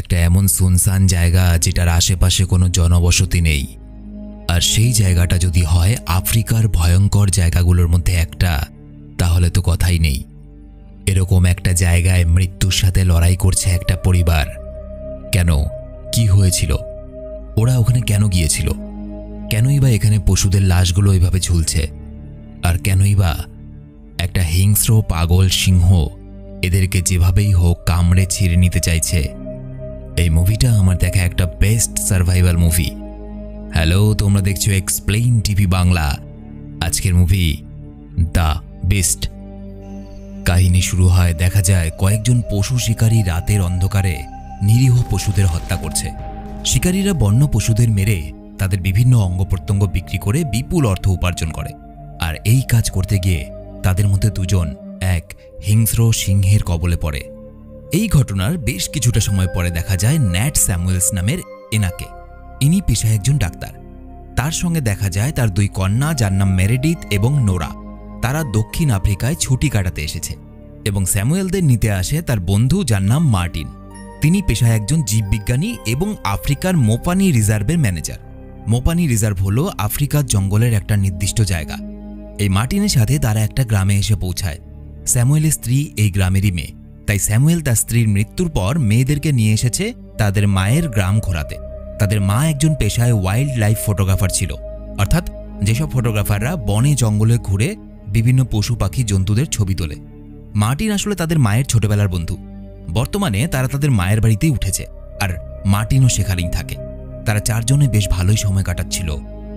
একটা এমন সুনসান জায়গা যেটার আশেপাশে কোনো জনবসতি নেই। আর সেই জায়গাটা যদি হয় আফ্রিকার ভয়ঙ্কর জায়গাগুলোর মধ্যে একটা, তাহলে তো কথাই নেই। এরকম একটা জায়গায় মৃত্যুর সাথে লড়াই করছে একটা পরিবার। কেন? কি হয়েছিল? ওরা ওখানে কেন গিয়েছিল? কেনই বা এখানে পশুদের লাশগুলো এইভাবে ঝুলছে? আর কেনই বা একটা হিংস্র পাগল সিংহ এদেরকে যেভাবেই হোক কামড়ে ছিঁড়ে নিতে চাইছে? এই মুভিটা আমার দেখা একটা বেস্ট সার্ভাইভাল মুভি। হ্যালো, তোমরা দেখছো এক্সপ্লেইন টিভি বাংলা। আজকের মুভি দ্য বিস্ট। কাহিনী শুরু হয়, দেখা যায় কয়েকজন পশু শিকারী রাতের অন্ধকারে নিরীহ পশুদের হত্যা করছে। শিকারীরা বন্য পশুদের মেরে তাদের বিভিন্ন অঙ্গ প্রত্যঙ্গ বিক্রি করে বিপুল অর্থ উপার্জন করে। আর এই কাজ করতে গিয়ে তাদের মধ্যে দুজন এক হিংস্র সিংহের কবলে পড়ে। এই ঘটনার বেশ কিছুটা সময় পরে দেখা যায় ন্যাট স্যামুয়েলস নামের এনাকে। ইনি পেশায় একজন ডাক্তার। তার সঙ্গে দেখা যায় তার দুই কন্যা, যার নাম মেরেডিথ এবং নোরা। তারা দক্ষিণ আফ্রিকায় ছুটি কাটাতে এসেছে এবং স্যামুয়েলদের নিতে আসে তার বন্ধু, যার নাম মার্টিন। তিনি পেশায় একজন জীববিজ্ঞানী এবং আফ্রিকার মোপানি রিজার্ভের ম্যানেজার। মোপানি রিজার্ভ হল আফ্রিকার জঙ্গলের একটা নির্দিষ্ট জায়গা। এই মার্টিনের সাথে তারা একটা গ্রামে এসে পৌঁছায়। স্যামুয়েলের স্ত্রী এই গ্রামেরই মেয়ে, তাই স্যামুয়েল তার স্ত্রীর মৃত্যুর পর মেয়েদেরকে নিয়ে এসেছে তাদের মায়ের গ্রাম ঘোরাতে। তাদের মা একজন পেশায় ওয়াইল্ড লাইফ ফটোগ্রাফার ছিল, অর্থাৎ যেসব ফটোগ্রাফাররা বনে জঙ্গলে ঘুরে বিভিন্ন পশু পাখি জন্তুদের ছবি তোলে। মার্টিন আসলে তাদের মায়ের ছোটবেলার বন্ধু। বর্তমানে তারা তাদের মায়ের বাড়িতেই উঠেছে, আর মার্টিনও সেখানেই থাকে। তারা চারজনে বেশ ভালোই সময় কাটাচ্ছিল,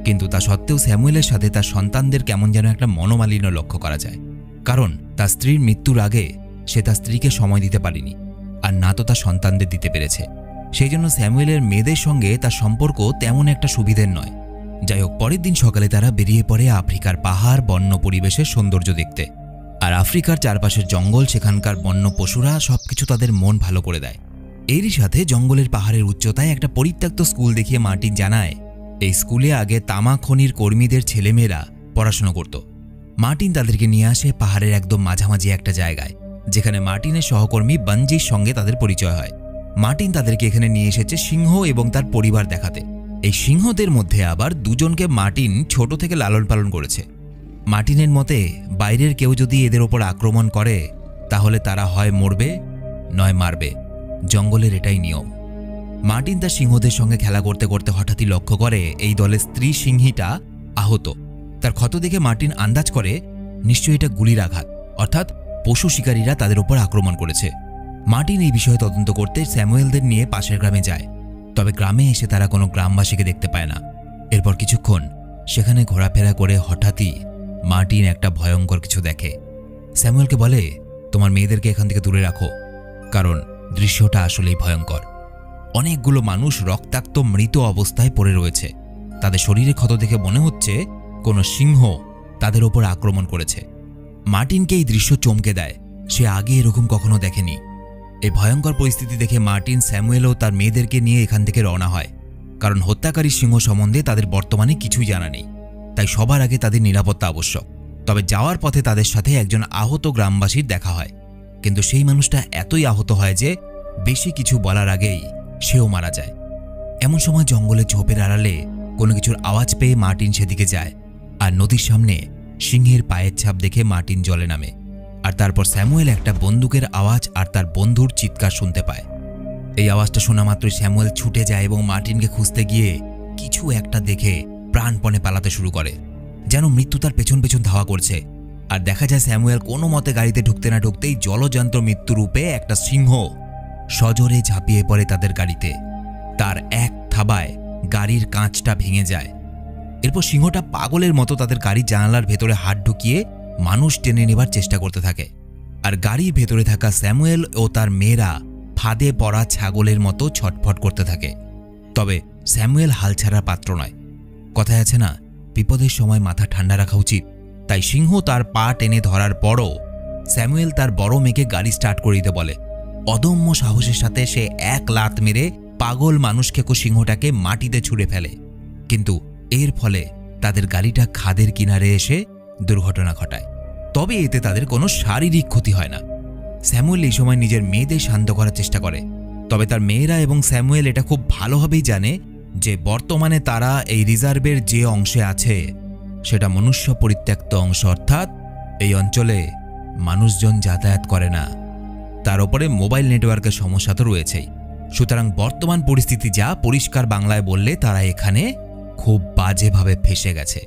কিন্তু তা সত্ত্বেও স্যামুয়েলের সাথে তার সন্তানদের কেমন যেন একটা মনোমালিন্য লক্ষ্য করা যায়। কারণ তার স্ত্রীর মৃত্যুর আগে সে তার স্ত্রীকে সময় দিতে পারেনি, আর না তো তার সন্তানদের দিতে পেরেছে। সেই জন্য স্যামুয়েলের মেয়েদের সঙ্গে তার সম্পর্ক তেমন একটা সুবিধের নয়। যাই হোক, পরের দিন সকালে তারা বেরিয়ে পড়ে আফ্রিকার পাহাড়, বন্য পরিবেশের সৌন্দর্য দেখতে। আর আফ্রিকার চারপাশের জঙ্গল, সেখানকার বন্য পশুরা সবকিছু তাদের মন ভালো করে দেয়। এরই সাথে জঙ্গলের পাহাড়ের উচ্চতায় একটা পরিত্যক্ত স্কুল দেখিয়ে মার্টিন জানায় এই স্কুলে আগে তামা খনির কর্মীদের ছেলেমেয়েরা পড়াশোনা করত। মার্টিন তাদেরকে নিয়ে আসে পাহাড়ের একদম মাঝামাঝি একটা জায়গায়, যেখানে মার্টিনের সহকর্মী বানজির সঙ্গে তাদের পরিচয় হয়। মার্টিন তাদেরকে এখানে নিয়ে এসেছে সিংহ এবং তার পরিবার দেখাতে। এই সিংহদের মধ্যে আবার দুজনকে মার্টিন ছোট থেকে লালন পালন করেছে। মার্টিনের মতে বাইরের কেউ যদি এদের ওপর আক্রমণ করে তাহলে তারা হয় মরবে নয় মারবে। জঙ্গলের এটাই নিয়ম। মার্টিন তার সিংহদের সঙ্গে খেলা করতে করতে হঠাৎই লক্ষ্য করে এই দলের স্ত্রী সিংহীটা আহত। তার ক্ষত দেখে মার্টিন আন্দাজ করে নিশ্চয়ই এটা গুলির আঘাত, অর্থাৎ পশু শিকারীরা তাদের ওপর আক্রমণ করেছে। মার্টিন এই বিষয়ে তদন্ত করতে স্যামুয়েলদের নিয়ে পাশের গ্রামে যায়। তবে গ্রামে এসে তারা কোনো গ্রামবাসীকে দেখতে পায় না। এরপর কিছুক্ষণ সেখানে ঘোরাফেরা করে হঠাৎই মার্টিন একটা ভয়ঙ্কর কিছু দেখে। স্যামুয়েলকে বলে, তোমার মেয়েদেরকে এখান থেকে দূরে রাখো, কারণ দৃশ্যটা আসলেই ভয়ঙ্কর। অনেকগুলো মানুষ রক্তাক্ত মৃত অবস্থায় পড়ে রয়েছে। তাদের শরীরে ক্ষত দেখে মনে হচ্ছে কোনো সিংহ তাদের ওপর আক্রমণ করেছে। মার্টিনকে এই দৃশ্য চমকে দেয়। সে আগে এরকম কখনো দেখেনি। এই ভয়ঙ্কর পরিস্থিতি দেখে মার্টিন, স্যামুয়েল ও তার মেয়েদেরকে নিয়ে এখান থেকে রওনা হয়, কারণ হত্যাকারী সিংহ সম্বন্ধে তাদের বর্তমানে কিছুই জানা নেই। তাই সবার আগে তাদের নিরাপত্তা আবশ্যক। তবে যাওয়ার পথে তাদের সাথে একজন আহত গ্রামবাসীর দেখা হয়, কিন্তু সেই মানুষটা এতই আহত হয় যে বেশি কিছু বলার আগেই সেও মারা যায়। এমন সময় জঙ্গলে ঝোপের আড়ালে কোনো কিছুর আওয়াজ পেয়ে মার্টিন সেদিকে যায়, আর নদীর সামনে সিংহের পায়ের ছাপ দেখে মার্টিন জলে নামে। আর তারপর স্যামুয়েল একটা বন্দুকের আওয়াজ আর তার বন্ধুর চিৎকার শুনতে পায়। এই আওয়াজটা শোনা মাত্রই স্যামুয়েল ছুটে যায় এবং মার্টিনকে খুঁজতে গিয়ে কিছু একটা দেখে প্রাণপণে পালাতে শুরু করে, যেন মৃত্যু তার পেছন পেছন ধাওয়া করছে। আর দেখা যায় স্যামুয়েল কোনো মতে গাড়িতে ঢুকতে না ঢুকতেই জলযন্ত্র মৃত্যুরূপে একটা সিংহ সজোরে ঝাঁপিয়ে পড়ে তাদের গাড়িতে। তার এক থাবায় গাড়ির কাঁচটা ভেঙে যায়। এরপর সিংহটা পাগলের মতো তাদের গাড়ির জানালার ভেতরে হাত ঢুকিয়ে মানুষ টেনে নেবার চেষ্টা করতে থাকে। আর গাড়ির ভেতরে থাকা স্যামুয়েল ও তার মেয়েরা ফাঁদে পড়া ছাগলের মতো ছটফট করতে থাকে। তবে স্যামুয়েল হাল ছাড়ার পাত্র নয়। কথায় আছে না, বিপদের সময় মাথা ঠান্ডা রাখা উচিত। তাই সিংহ তার পা টেনে ধরার পরও স্যামুয়েল তার বড় মেয়েকে গাড়ি স্টার্ট করে দিতে বলে। অদম্য সাহসের সাথে সে এক লাত মেরে পাগল মানুষখেকো সিংহটাকে মাটিতে ছুঁড়ে ফেলে। কিন্তু এর ফলে তাদের গাড়িটা খাদের কিনারে এসে দুর্ঘটনা ঘটায়। তবে এতে তাদের কোনো শারীরিক ক্ষতি হয় না। স্যামুয়েল এই সময় নিজের মেয়েদের শান্ত করার চেষ্টা করে, তবে তার মেয়েরা এবং স্যামুয়েল এটা খুব ভালোভাবেই জানে যে বর্তমানে তারা এই রিজার্ভের যে অংশে আছে সেটা মনুষ্য পরিত্যক্ত অংশ, অর্থাৎ এই অঞ্চলে মানুষজন যাতায়াত করে না। তার উপরে মোবাইল নেটওয়ার্কের সমস্যা তো রয়েছেই। সুতরাং বর্তমান পরিস্থিতি যা, পরিষ্কার বাংলায় বললে তারা এখানে খুব বাজেভাবে ফেঁসে গেছে।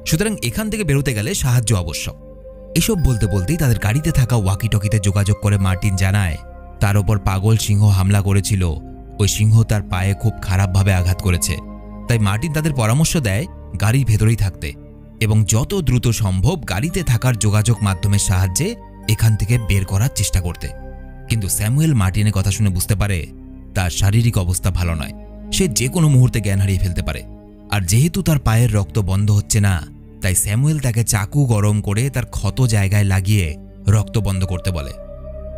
সুতরাং এখান থেকে বেরোতে গেলে সাহায্য আবশ্যক। এসব বলতে বলতেই তাদের গাড়িতে থাকা ওয়াকিটকিতে যোগাযোগ করে মার্টিন জানায় তার ওপর পাগল সিংহ হামলা করেছিল। ওই সিংহ তার পায়ে খুব খারাপভাবে আঘাত করেছে। তাই মার্টিন তাদের পরামর্শ দেয় গাড়ির ভেতরেই থাকতে এবং যত দ্রুত সম্ভব গাড়িতে থাকার যোগাযোগ মাধ্যমের সাহায্যে এখান থেকে বের করার চেষ্টা করতে। কিন্তু স্যামুয়েল মার্টিনের কথা শুনে বুঝতে পারে তার শারীরিক অবস্থা ভালো নয়, সে যে কোনো মুহূর্তে জ্ঞান হারিয়ে ফেলতে পারে। আর যেহেতু তার পায়ের রক্ত বন্ধ হচ্ছে না, তাই স্যামুয়েল তাকে চাকু গরম করে তার ক্ষত জায়গায় লাগিয়ে রক্ত বন্ধ করতে বলে।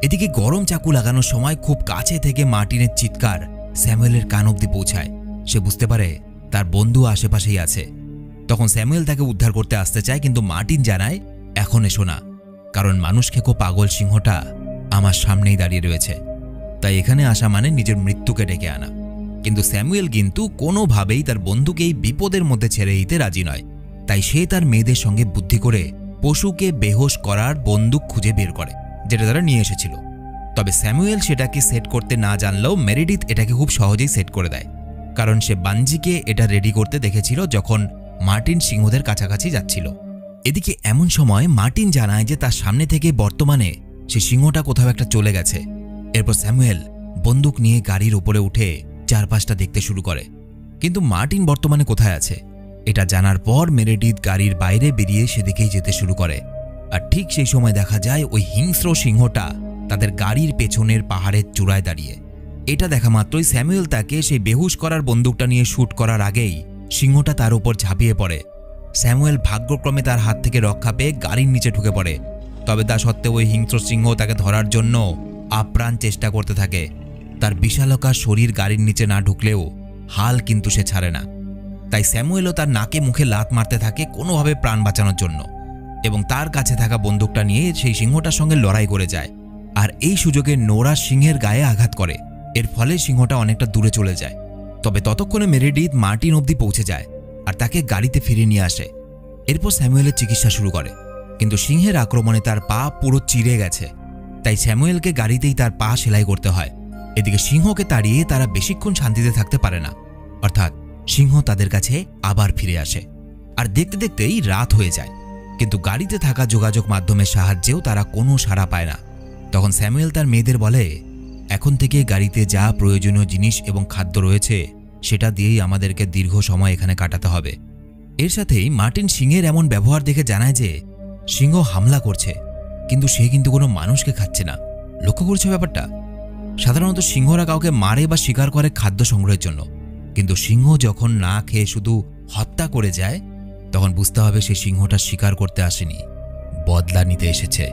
এদিকে গরম চাকু লাগানোর সময় খুব কাছে থেকে মার্টিনের চিৎকার স্যামুয়েলের কান অবধি পৌঁছায়। সে বুঝতে পারে তার বন্ধু আশেপাশেই আছে। তখন স্যামুয়েল তাকে উদ্ধার করতে আসতে চায়, কিন্তু মার্টিন জানায় এখন এসো না, কারণ মানুষ খেকো পাগল সিংহটা আমার সামনেই দাঁড়িয়ে রয়েছে। তাই এখানে আসা মানে নিজের মৃত্যুকে ডেকে আনা। কিন্তু স্যামুয়েল কিন্তু কোনোভাবেই তার বন্ধুকে এই বিপদের মধ্যে ছেড়ে দিতে রাজি নয়। তাই সে তার মেয়েদের সঙ্গে বুদ্ধি করে পশুকে বেহোশ করার বন্দুক খুঁজে বের করে, যেটা তারা নিয়ে এসেছিল। তবে স্যামুয়েল সেটাকে সেট করতে না জানলেও মেরিডিথ এটাকে খুব সহজেই সেট করে দেয়, কারণ সে বানজিকে এটা রেডি করতে দেখেছিল যখন মার্টিন সিংহদের কাছাকাছি যাচ্ছিল। এদিকে এমন সময় মার্টিন জানায় যে তার সামনে থেকে বর্তমানে সে সিংহটা কোথাও একটা চলে গেছে। এরপর স্যামুয়েল বন্দুক নিয়ে গাড়ির উপরে উঠে চারপাশটা দেখতে শুরু করে, কিন্তু মার্টিন বর্তমানে কোথায় আছে এটা জানার পর মেরিডিথ গাড়ির বাইরে বেরিয়ে সেদিকেই যেতে শুরু করে। আর ঠিক সেই সময় দেখা যায় ওই হিংস্র সিংহটা তাদের গাড়ির পেছনের পাহাড়ের চূড়ায় দাঁড়িয়ে। এটা দেখা মাত্রই স্যামুয়েল তাকে সেই বেহুশ করার বন্দুকটা নিয়ে শ্যুট করার আগেই সিংহটা তার উপর ঝাঁপিয়ে পড়ে। স্যামুয়েল ভাগ্যক্রমে তার হাত থেকে রক্ষা পেয়ে গাড়ির নিচে ঢুকে পড়ে। তবে তা সত্ত্বেও ওই হিংস্র সিংহ তাকে ধরার জন্য আপ্রাণ চেষ্টা করতে থাকে। তার বিশালকার শরীর গাড়ির নিচে না ঢুকলেও হাল কিন্তু সে ছাড়ে না। তাই স্যামুয়েলও তার নাকে মুখে লাত মারতে থাকে কোনোভাবে প্রাণ বাঁচানোর জন্য, এবং তার কাছে থাকা বন্দুকটা নিয়ে সেই সিংহটার সঙ্গে লড়াই করে যায়। আর এই সুযোগে নোরা সিংহের গায়ে আঘাত করে। এর ফলে সিংহটা অনেকটা দূরে চলে যায়। তবে ততক্ষণে মেরিডিথ মার্টিন অবধি পৌঁছে যায় আর তাকে গাড়িতে ফিরিয়ে নিয়ে আসে। এরপর স্যামুয়েলের চিকিৎসা শুরু করে, কিন্তু সিংহের আক্রমণে তার পা পুরো চিরে গেছে। তাই স্যামুয়েলকে গাড়িতেই তার পা সেলাই করতে হয়। এদিকে সিংহকে তাড়িয়ে তারা বেশিক্ষণ শান্তিতে থাকতে পারে না, অর্থাৎ সিংহ তাদের কাছে আবার ফিরে আসে। আর দেখতে দেখতেই রাত হয়ে যায়, কিন্তু গাড়িতে থাকা যোগাযোগ মাধ্যমের সাহায্যেও তারা কোনো সাড়া পায় না। তখন স্যামুয়েল তার মেয়েদের বলে, এখন থেকে গাড়িতে যা প্রয়োজনীয় জিনিস এবং খাদ্য রয়েছে সেটা দিয়েই আমাদেরকে দীর্ঘ সময় এখানে কাটাতে হবে। এর সাথেই মার্টিন সিংহের এমন ব্যবহার দেখে জানায় যে সিংহ হামলা করছে, কিন্তু সে কিন্তু কোনো মানুষকে খাচ্ছে না। লক্ষ্য করছে ব্যাপারটা? সাধারণত সিংহরা কাউকে মারে বা শিকার করে খাদ্য সংগ্রহের জন্য, কিন্তু সিংহ যখন না খেয়ে শুধু হত্যা করে যায় তখন বুঝতে হবে সে সিংহটা শিকার করতে আসেনি, বদলা নিতে এসেছে।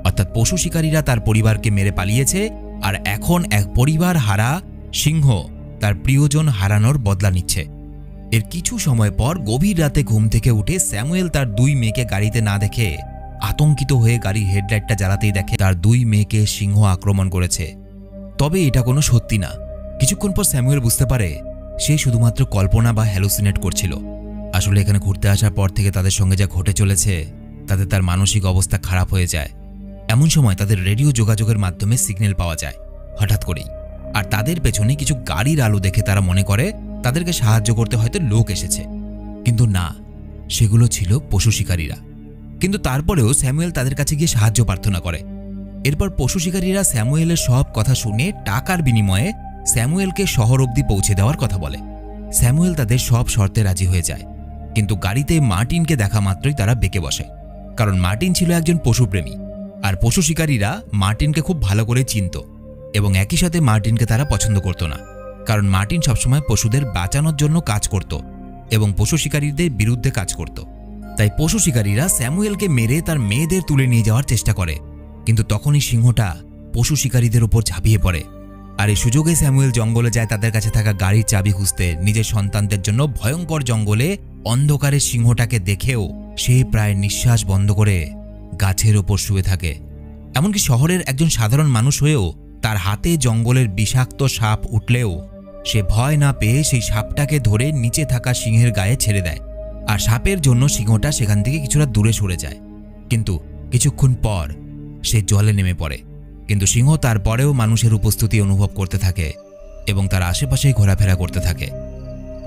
অর্থাৎ পশু শিকারীরা তার পরিবারকে মেরে পালিয়েছে, আর এখন এক পরিবার হারা সিংহ তার প্রিয়জন হারানোর বদলা নিচ্ছে। এর কিছু সময় পর গভীর রাতে ঘুম থেকে উঠে স্যামুয়েল তার দুই মেয়েকে গাড়িতে না দেখে আতঙ্কিত হয়ে গাড়ির হেডলাইটটা জ্বালাতেই দেখে তার দুই মেয়েকে সিংহ আক্রমণ করেছে। তবে এটা কোনো সত্যি না। কিছুক্ষণ পর স্যামুয়েল বুঝতে পারে সে শুধুমাত্র কল্পনা বা হ্যালুসিনেট করছিল। আসলে এখানে ঘুরতে আসার পর থেকে তাদের সঙ্গে যা ঘটে চলেছে তাতে তার মানসিক অবস্থা খারাপ হয়ে যায়। এমন সময় তাদের রেডিও যোগাযোগের মাধ্যমে সিগন্যাল পাওয়া যায় হঠাৎ করেই, আর তাদের পেছনে কিছু গাড়ির আলো দেখে তারা মনে করে তাদেরকে সাহায্য করতে হয়তো লোক এসেছে, কিন্তু না, সেগুলো ছিল পশু শিকারীরা। কিন্তু তারপরেও স্যামুয়েল তাদের কাছে গিয়ে সাহায্য প্রার্থনা করে। এরপর পশু শিকারীরা স্যামুয়েলের সব কথা শুনে টাকার বিনিময়ে স্যামুয়েলকে শহর অবধি পৌঁছে দেওয়ার কথা বলে। স্যামুয়েল তাদের সব শর্তে রাজি হয়ে যায়, কিন্তু গাড়িতে মার্টিনকে দেখা মাত্রই তারা বেঁকে বসে, কারণ মার্টিন ছিল একজন পশুপ্রেমী, আর পশু শিকারীরা মার্টিনকে খুব ভালো করে চিনত এবং একই সাথে মার্টিনকে তারা পছন্দ করত না, কারণ মার্টিন সবসময় পশুদের বাঁচানোর জন্য কাজ করত এবং পশু শিকারীদের বিরুদ্ধে কাজ করত। তাই পশু শিকারীরা স্যামুয়েলকে মেরে তার মেয়েদের তুলে নিয়ে যাওয়ার চেষ্টা করে, কিন্তু তখনই সিংহটা পশু শিকারীদের উপর ঝাঁপিয়ে পড়ে। আর এই সুযোগে স্যামুয়েল জঙ্গলে যায় তাদের কাছে থাকা গাড়ির চাবি খুঁজতে। নিজের সন্তানদের জন্য ভয়ঙ্কর জঙ্গলে অন্ধকারে সিংহটাকে দেখেও সে প্রায় নিঃশ্বাস বন্ধ করে গাছের ওপর শুয়ে থাকে। এমনকি শহরের একজন সাধারণ মানুষ হয়েও তার হাতে জঙ্গলের বিষাক্ত সাপ উঠলেও সে ভয় না পেয়ে সেই সাপটাকে ধরে নিচে থাকা সিংহের গায়ে ছেড়ে দেয়, আর সাপের জন্য সিংহটা সেখান থেকে কিছুটা দূরে সরে যায়। কিন্তু কিছুক্ষণ পর সে জলে নেমে পড়ে, কিন্তু সিংহ তারপরেও মানুষের উপস্থিতি অনুভব করতে থাকে এবং তার আশেপাশেই ঘোরাফেরা করতে থাকে।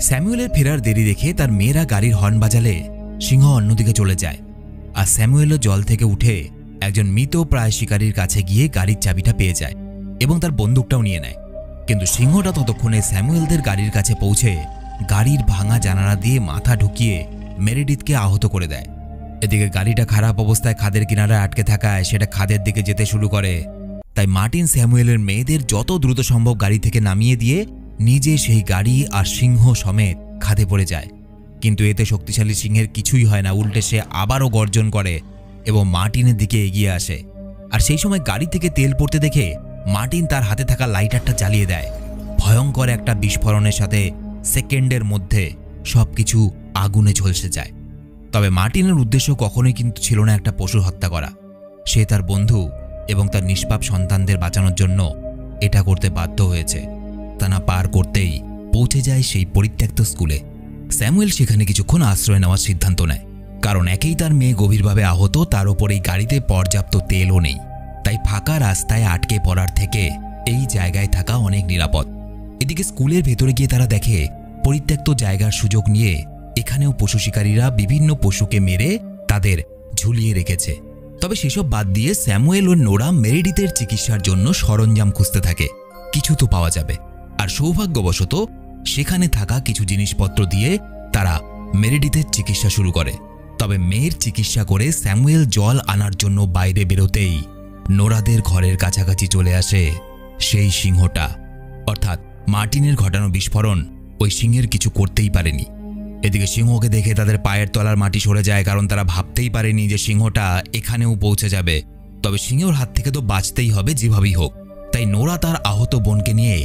স্যামুয়েলের ফেরার দেরি দেখে তার মেয়েরা গাড়ির হর্ন বাজালে সিংহ অন্যদিকে চলে যায়, আর স্যামুয়েলও জল থেকে উঠে একজন মৃত প্রায় শিকারীর কাছে গিয়ে গাড়ির চাবিটা পেয়ে যায় এবং তার বন্দুকটাও নিয়ে নেয়। কিন্তু সিংহটা ততক্ষণে স্যামুয়েলদের গাড়ির কাছে পৌঁছে গাড়ির ভাঙা জানালা দিয়ে মাথা ঢুকিয়ে মেরিডিথকে আহত করে দেয়। এদিকে গাড়িটা খারাপ অবস্থায় খাদের কিনারায় আটকে থাকায় সেটা খাদের দিকে যেতে শুরু করে। তাই মার্টিন স্যামুয়েলের মেয়েদের যত দ্রুত সম্ভব গাড়ি থেকে নামিয়ে দিয়ে নিজে সেই গাড়ি আর সিংহ সমেত খাদে পড়ে যায়। কিন্তু এতে শক্তিশালী সিংহের কিছুই হয় না, উল্টে সে আবারও গর্জন করে এবং মার্টিনের দিকে এগিয়ে আসে। আর সেই সময় গাড়ি থেকে তেল পড়তে দেখে মার্টিন তার হাতে থাকা লাইটারটা জ্বালিয়ে দেয়। ভয়ঙ্কর একটা বিস্ফোরণের সাথে সেকেন্ডের মধ্যে সবকিছু আগুনে ঝলসে যায়। তবে মার্টিনের উদ্দেশ্য কখনোই কিন্তু ছিল না একটা পশু হত্যা করা। সে তার বন্ধু এবং তার নিষ্পাপ সন্তানদের বাঁচানোর জন্য এটা করতে বাধ্য হয়েছে। তা না পার করতেই পৌঁছে যায় সেই পরিত্যক্ত স্কুলে। স্যামুয়েল সেখানে কিছুক্ষণ আশ্রয় নেওয়ার সিদ্ধান্ত নেয়, কারণ একেই তার মেয়ে গভীরভাবে আহত, তার ওপর এই গাড়িতে পর্যাপ্ত তেলও নেই। তাই ফাঁকা রাস্তায় আটকে পড়ার থেকে এই জায়গায় থাকা অনেক নিরাপদ। এদিকে স্কুলের ভেতরে গিয়ে তারা দেখে পরিত্যক্ত জায়গার সুযোগ নিয়ে এখানেও পশু শিকারীরা বিভিন্ন পশুকে মেরে তাদের ঝুলিয়ে রেখেছে। তবে সেসব বাদ দিয়ে স্যামুয়েল ও নোরা মেরিডিথের চিকিৎসার জন্য সরঞ্জাম খুঁজতে থাকে, কিছু তো পাওয়া যাবে। আর সৌভাগ্যবশত সেখানে থাকা কিছু জিনিসপত্র দিয়ে তারা মেরিডিথের চিকিৎসা শুরু করে। তবে মেয়ের চিকিৎসা করে স্যামুয়েল জল আনার জন্য বাইরে বেরোতেই নোরাদের ঘরের কাছাকাছি চলে আসে সেই সিংহটা। অর্থাৎ মার্টিনের ঘটানো বিস্ফোরণ ওই সিংহের কিছু করতেই পারেনি। এদিকে সিংহকে দেখে তাদের পায়ের তলার মাটি সরে যায়, কারণ তারা ভাবতেই পারেনি যে সিংহটা এখানেও পৌঁছে যাবে। তবে সিংহের হাত থেকে তো বাঁচতেই হবে যেভাবেই হোক। তাই নোরা তার আহত বোনকে নিয়ে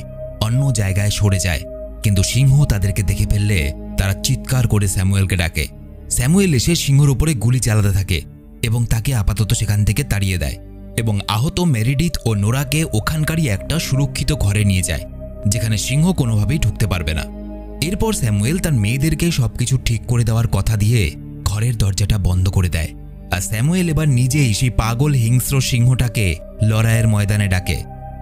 অন্য জায়গায় সরে যায়, কিন্তু সিংহ তাদেরকে দেখে ফেললে তারা চিৎকার করে স্যামুয়েলকে ডাকে। স্যামুয়েল এসে সিংহর উপরে গুলি চালাতে থাকে এবং তাকে আপাতত সেখান থেকে তাড়িয়ে দেয় এবং আহত মেরিডিথ ও নোরাকে ওখানকারই একটা সুরক্ষিত ঘরে নিয়ে যায়, যেখানে সিংহ কোনোভাবেই ঢুকতে পারবে না। এরপর স্যামুয়েল তার মেয়েদেরকে সবকিছু ঠিক করে দেওয়ার কথা দিয়ে ঘরের দরজাটা বন্ধ করে দেয়। আর স্যামুয়েল এবার নিজেই সেই পাগল হিংস্র সিংহটাকে লড়াইয়ের ময়দানে ডাকে।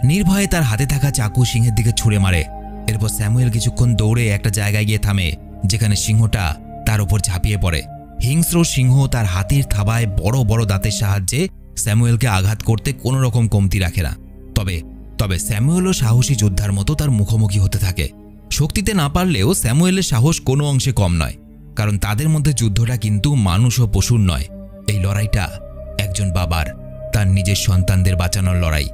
নির্ভয়ে তার হাতে থাকা চাকু সিংহের দিকে ছুঁড়ে মারে। এরপর স্যামুয়েল কিছুক্ষণ দৌড়ে একটা জায়গায় গিয়ে থামে, যেখানে সিংহটা তার ওপর ঝাঁপিয়ে পড়ে। হিংস্র সিংহ তার হাতের থাবায় বড় বড় দাঁতের সাহায্যে স্যামুয়েলকে আঘাত করতে কোনো রকম কমতি রাখে না। তবে স্যামুয়েলও সাহসী যোদ্ধার মতো তার মুখোমুখি হতে থাকে। শক্তিতে না পারলেও স্যামুয়েলের সাহস কোনো অংশে কম নয়, কারণ তাদের মধ্যে যুদ্ধটা কিন্তু মানুষ ও পশুর নয়। এই লড়াইটা একজন বাবার তার নিজের সন্তানদের বাঁচানোর লড়াই।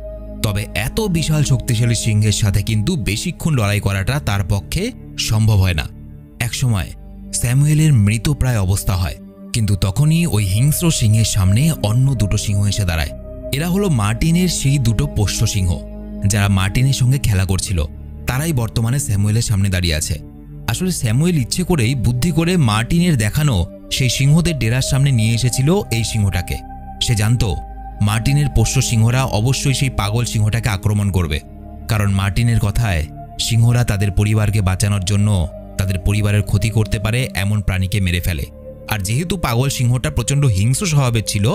তবে এত বিশাল শক্তিশালী সিংহের সাথে কিন্তু বেশিক্ষণ লড়াই করাটা তার পক্ষে সম্ভব হয় না। একসময় স্যামুয়েলের মৃতপ্রায় অবস্থা হয়, কিন্তু তখনই ওই হিংস্র সিংহের সামনে অন্য দুটো সিংহ এসে দাঁড়ায়। এরা হলো মার্টিনের সেই দুটো পোষ্য সিংহ, যারা মার্টিনের সঙ্গে খেলা করছিল। তারাই বর্তমানে স্যামুয়েলের সামনে দাঁড়িয়ে আছে। আসলে স্যামুয়েল ইচ্ছে করেই বুদ্ধি করে মার্টিনের দেখানো সেই সিংহদের ডেরার সামনে নিয়ে এসেছিল এই সিংহটাকে। সে জানত মার্টিনের পোষ্য সিংহরা অবশ্যই সেই পাগল সিংহটাকে আক্রমণ করবে, কারণ মার্টিনের কথায় সিংহরা তাদের পরিবারকে বাঁচানোর জন্য তাদের পরিবারের ক্ষতি করতে পারে এমন প্রাণীকে মেরে ফেলে। আর যেহেতু পাগল সিংহটা প্রচণ্ড হিংস্র স্বভাবের ছিল,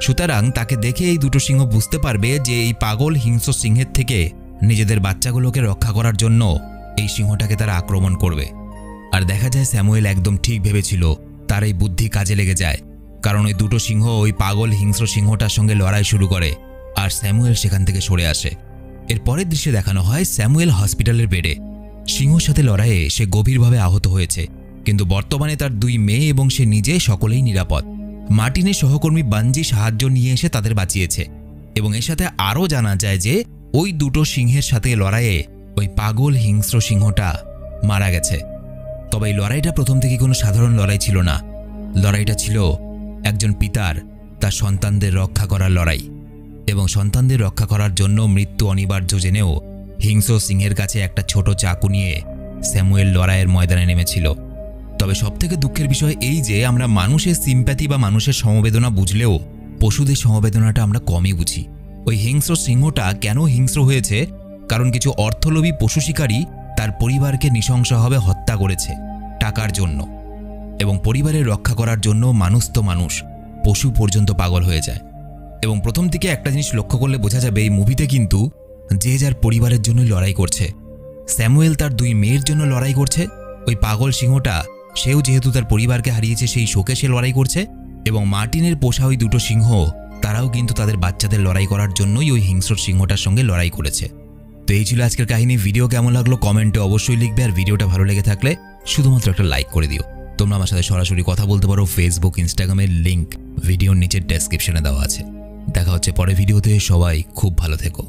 সুতরাং তাকে দেখে এই দুটো সিংহ বুঝতে পারবে যে এই পাগল হিংস্র সিংহের থেকে নিজেদের বাচ্চাগুলোকে রক্ষা করার জন্য এই সিংহটাকে তারা আক্রমণ করবে। আর দেখা যায় স্যামুয়েল একদম ঠিক ভেবেছিল, তার এই বুদ্ধি কাজে লেগে যায়, কারণ ওই দুটো সিংহ ওই পাগল হিংস্র সিংহটার সঙ্গে লড়াই শুরু করে আর স্যামুয়েল সেখান থেকে সরে আসে। এর পরের দৃশ্যে দেখানো হয় স্যামুয়েল হসপিটালের বেডে। সিংহর সাথে লড়াইয়ে সে গভীরভাবে আহত হয়েছে, কিন্তু বর্তমানে তার দুই মেয়ে এবং সে নিজে সকলেই নিরাপদ। মার্টিনের সহকর্মী বাঞ্জি সাহায্য নিয়ে এসে তাদের বাঁচিয়েছে এবং এর সাথে আরও জানা যায় যে ওই দুটো সিংহের সাথে লড়াইয়ে ওই পাগল হিংস্র সিংহটা মারা গেছে। তবে এই লড়াইটা প্রথম থেকে কোনো সাধারণ লড়াই ছিল না। লড়াইটা ছিল একজন পিতার তার সন্তানদের রক্ষা করার লড়াই, এবং সন্তানদের রক্ষা করার জন্য মৃত্যু অনিবার্য জেনেও হিংস্র সিংহের কাছে একটা ছোট চাকু নিয়ে স্যামুয়েল লড়াইয়ের ময়দানে নেমেছিল। তবে সবথেকে দুঃখের বিষয় এই যে আমরা মানুষের সিম্প্যাথি বা মানুষের সমবেদনা বুঝলেও পশুদের সমবেদনাটা আমরা কমই বুঝি। ওই হিংস্র সিংহটা কেন হিংস্র হয়েছে? কারণ কিছু অর্থলোভী পশু শিকারী তার পরিবারকে নৃশংসভাবে হত্যা করেছে টাকার জন্য। এবং পরিবারের রক্ষা করার জন্য মানুষ তো মানুষ, পশু পর্যন্ত পাগল হয়ে যায়। এবং প্রথম দিকে একটা জিনিস লক্ষ্য করলে বোঝা যাবে, এই মুভিতে কিন্তু যে যার পরিবারের জন্যই লড়াই করছে। স্যামুয়েল তার 2 মেয়ের জন্য লড়াই করছে, ওই পাগল সিংহটা সেও যেহেতু তার পরিবারকে হারিয়েছে সেই শোকে সে লড়াই করছে, এবং মার্টিনের পোষা ওই 2টো সিংহ তারাও কিন্তু তাদের বাচ্চাদের লড়াই করার জন্যই ওই হিংস্র সিংহটার সঙ্গে লড়াই করেছে। তো এই ছিল আজকের কাহিনী। ভিডিও কেমন লাগলো কমেন্টে অবশ্যই লিখবে, আর ভিডিওটা ভালো লেগে থাকলে শুধুমাত্র একটা লাইক করে দিও। তোমরা আমার সাথে সরাসরি কথা বলতে পারো, ফেসবুক ইনস্টাগ্রামের লিঙ্ক ভিডিওর নিচের ডেসক্রিপশনে দেওয়া আছে। দেখা হচ্ছে পরের ভিডিওতে, সবাই খুব ভালো থেকো।